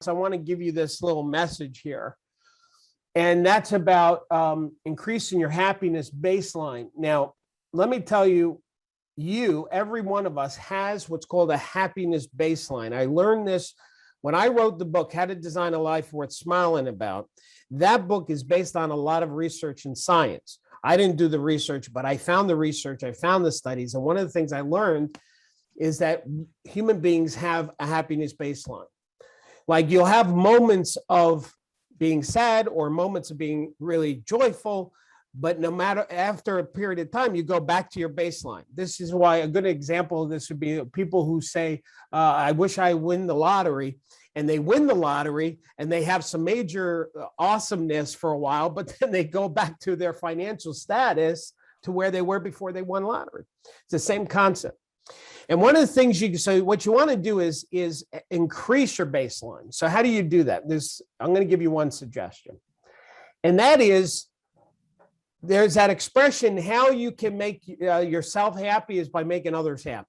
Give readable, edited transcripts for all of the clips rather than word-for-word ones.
notes, I want to give you this little message here. And that's about increasing your happiness baseline. Now, let me tell you, every one of us has what's called a happiness baseline. I learned this when I wrote the book, How to Design a Life Worth Smiling About. That book is based on a lot of research and science. I didn't do the research, but I found the research, I found the studies. And one of the things I learned is that human beings have a happiness baseline. Like you'll have moments of being sad or moments of being really joyful, but no matter, after a period of time, you go back to your baseline. This is why a good example of this would be people who say, I wish I win the lottery, and they win the lottery and they have some major awesomeness for a while, but then they go back to their financial status to where they were before they won lottery. It's the same concept. And one of the things what you want to do is increase your baseline. So how do you do that? I'm going to give you one suggestion. And that is, there's that expression, how you can make yourself happy is by making others happy.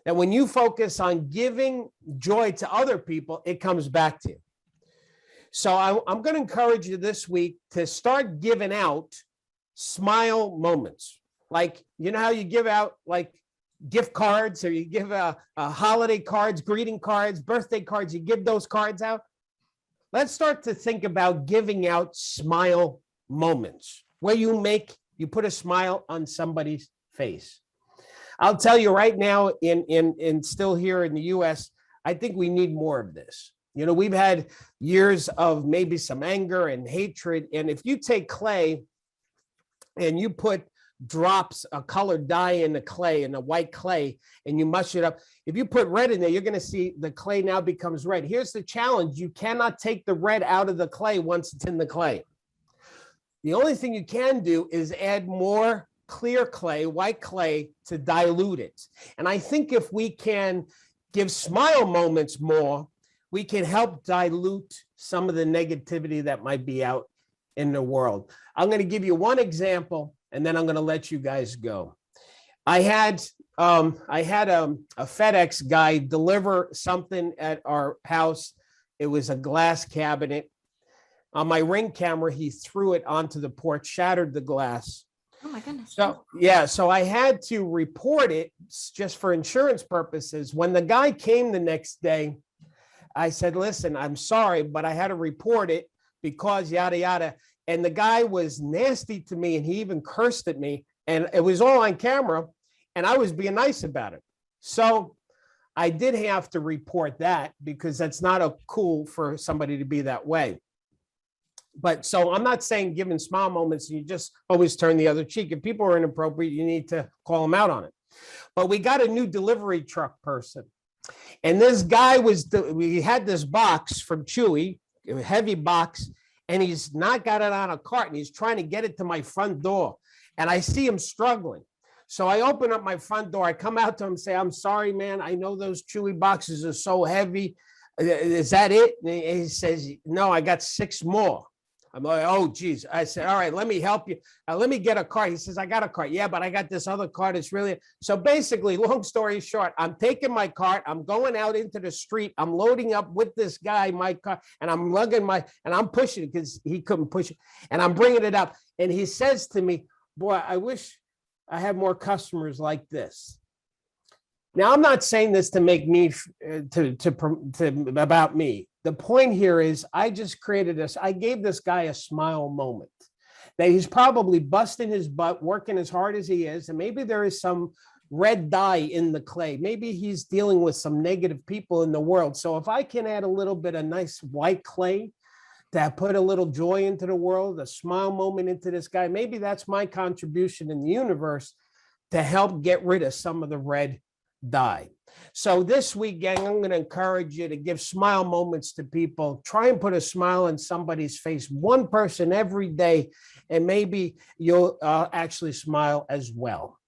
That when you focus on giving joy to other people, it comes back to you. So I'm going to encourage you this week to start giving out smile moments. Like, you know how you give out like gift cards, or you give holiday cards, greeting cards, birthday cards, you give those cards out. Let's start to think about giving out smile moments where you put a smile on somebody's face. I'll tell you right now, in still here in the US, I think we need more of this. You know, we've had years of maybe some anger and hatred. And if you take clay and you put drops of colored dye in the clay, in the white clay, and you mush it up, if you put red in there, you're going to see the clay now becomes red. Here's the challenge. You cannot take the red out of the clay once it's in the clay. The only thing you can do is add more clear clay, white clay, to dilute it. And I think if we can give smile moments more, we can help dilute some of the negativity that might be out in the world. I'm going to give you one example, and then I'm going to let you guys go. I had a FedEx guy deliver something at our house. It was a glass cabinet. On my Ring camera, he threw it onto the porch, shattered the glass. Oh my goodness. So I had to report it just for insurance purposes. When the guy came the next day, I said, listen, I'm sorry, but I had to report it because yada, yada. And the guy was nasty to me, and he even cursed at me, and it was all on camera, and I was being nice about it. So I did have to report that because that's not cool for somebody to be that way. But so I'm not saying giving smile moments, you just always turn the other cheek. If people are inappropriate, you need to call them out on it. But we got a new delivery truck person. And this guy we had this box from Chewy, a heavy box, and he's not got it on a cart, and he's trying to get it to my front door. And I see him struggling. So I open up my front door. I come out to him and say, I'm sorry, man. I know those Chewy boxes are so heavy. Is that it? And he says, no, I got 6 more. I'm like, oh, geez. I said, all right, let me help you. Let me get a cart. He says, I got a cart. Yeah, but I got this other cart. It's really. So basically, long story short, I'm taking my cart. I'm going out into the street. I'm loading up with this guy, my car, and I'm lugging and I'm pushing it because he couldn't push it. And I'm bringing it up. And he says to me, boy, I wish I had more customers like this. Now, I'm not saying this to make me about me. The point here is I just created this. I gave this guy a smile moment that he's probably busting his butt, working as hard as he is. And maybe there is some red dye in the clay. Maybe he's dealing with some negative people in the world. So if I can add a little bit of nice white clay to put a little joy into the world, a smile moment into this guy, maybe that's my contribution in the universe to help get rid of some of the red dye. So this week, gang, I'm going to encourage you to give smile moments to people. Try and put a smile on somebody's face, one person every day, and maybe you'll actually smile as well.